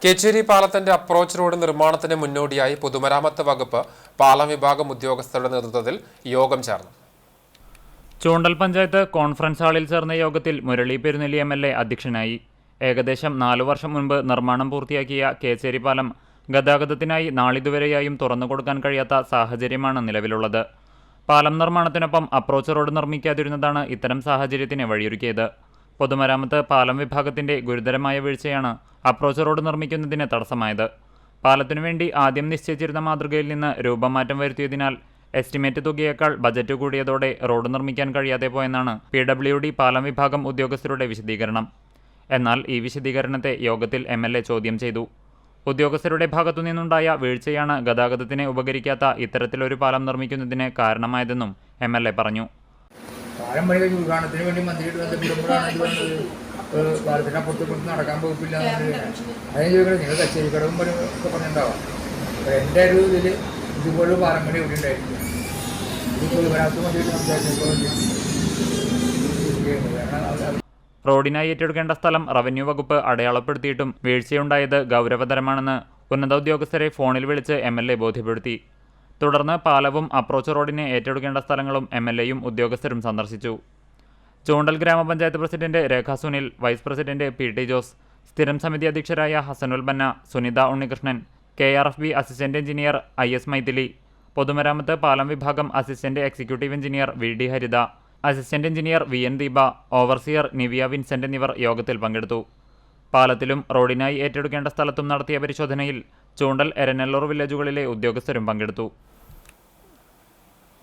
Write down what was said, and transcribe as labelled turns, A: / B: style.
A: കേച്ചേരി പാലത്തിന്റെ approach road നിർമ്മാണത്തിന് മുന്നോടിയായി പൊതുമരാമത്ത് വകുപ്പ് പാലം വിഭാഗം ഉദ്യോഗസ്ഥരുടെ നേതൃത്വത്തിൽ യോഗം ചേർന്നു.
B: ചൂണ്ടൽ പഞ്ചായത്ത് കോൺഫറൻസ് ഹാളിൽ ചേർന്ന യോഗത്തിൽ മുരളി പെരുന്നെല്ലി MLA അധ്യക്ഷനായി. ഏകദേശം 4 വർഷം മുൻപ് നിർമ്മാണം പൂർത്തിയാക്കിയ കേച്ചേരി പാലം ഗതാഗതത്തിനായി നാളിതുവരെയായും തുറന്നുകൊടുക്കാൻ കഴിയാത്ത സാഹചര്യമാണ് നിലവിലുള്ളത്. പാലം നിർമ്മാണത്തിനൊപ്പം അപ്രോച്ച് റോഡ് നിർമ്മിക്കാതിരുന്നതാണ് ഇത്തരം സാഹചര്യത്തിന് വഴിയൊരുക്കിയത്. പൊതുമരാമത്ത് പാലം വിഭാഗത്തിന്റെ ഗുരുതരമായ വീഴ്ചയാണ് അപ്രോച്ച് റോഡ് നിർമ്മിക്കുന്നതിന് തടസ്സമായത്. പാലത്തിനുവേണ്ടി ആദ്യം നിശ്ചയിച്ചിരുന്ന മാതൃകയിൽ നിന്ന് രൂപമാറ്റം വരുത്തിയതിനാൽ എസ്റ്റിമേറ്റ് തുകയേക്കാൾ ബജറ്റ് കൂടിയതോടെ റോഡ് നിർമ്മിക്കാൻ കഴിയാതെ പോയെന്നാണ് PWD പാലം വിഭാഗം ഉദ്യോഗസ്ഥരുടെ വിശദീകരണം. എന്നാൽ ഈ വിശദീകരണത്തെ യോഗത്തിൽ MLA ചോദ്യം ചെയ്തു. ഉദ്യോഗസ്ഥരുടെ ഭാഗത്തുനിന്നുണ്ടായ വീഴ്ചയാണ് ഗതാഗതത്തിന് ഉപകരിക്കാത്ത ഇത്തരത്തിലൊരു പാലം നിർമ്മിക്കുന്നതിന് കാരണമായതെന്നും MLA പറഞ്ഞു.
C: പാലം പണി കഴിഞ്ഞ് ഉദ്ഘാടനത്തിന് വേണ്ടി മന്ത്രിയുടെ ബന്ധപ്പെടുമ്പോഴാണ് പാലത്തിനപ്പുറത്ത് കൊണ്ട് നടക്കാൻ വകുപ്പില്ല. അതിന് ചോദിക്കണം, നിങ്ങൾ കച്ചേരി കടവും ഒക്കെ പറഞ്ഞിട്ടുണ്ടാവാം. എൻ്റെ ഒരു ഇതിൽ ഇതുപോലെ പാലം പണി ഇവിടെ ഉണ്ടായിരിക്കും. ഇത് പൊതുമരാമത്ത് മന്ത്രിയുടെ സംസാരിച്ചപ്പോൾ
B: റോഡിനായി ഏറ്റെടുക്കേണ്ട സ്ഥലം റവന്യൂ വകുപ്പ് അടയാളപ്പെടുത്തിയിട്ടും വീഴ്ചയുണ്ടായത് ഗൗരവതരമാണെന്ന് ഉന്നത ഉദ്യോഗസ്ഥരെ ഫോണിൽ വിളിച്ച് MLA ബോധ്യപ്പെടുത്തി. തുടർന്ന് പാലവും അപ്രോച്ച് റോഡിന് ഏറ്റെടുക്കേണ്ട സ്ഥലങ്ങളും MLAയും ഉദ്യോഗസ്ഥരും സന്ദർശിച്ചു. ചൂണ്ടൽ ഗ്രാമപഞ്ചായത്ത് president Rekha Sunil, vice president PT Jose, സ്ഥിരം സമിതി അധ്യക്ഷരായ Hasanul Banna, Sunitha Unnikrishnan, KRFB assistant engineer IS Mythili, പൊതുമരാമത്ത് പാലം വിഭാഗം assistant executive engineer VD Haritha, assistant engineer VN Deepa, overseer Nivia Vincent എന്നിവർ യോഗത്തിൽ പങ്കെടുത്തു. പാലത്തിലും റോഡിനായി ഏറ്റെടുക്കേണ്ട സ്ഥലത്തും നടത്തിയ പരിശോധനയിൽ ചൂണ്ടൽ, എരനെല്ലൂർ വില്ലേജുകളിലെ ഉദ്യോഗസ്ഥരും പങ്കെടുത്തു.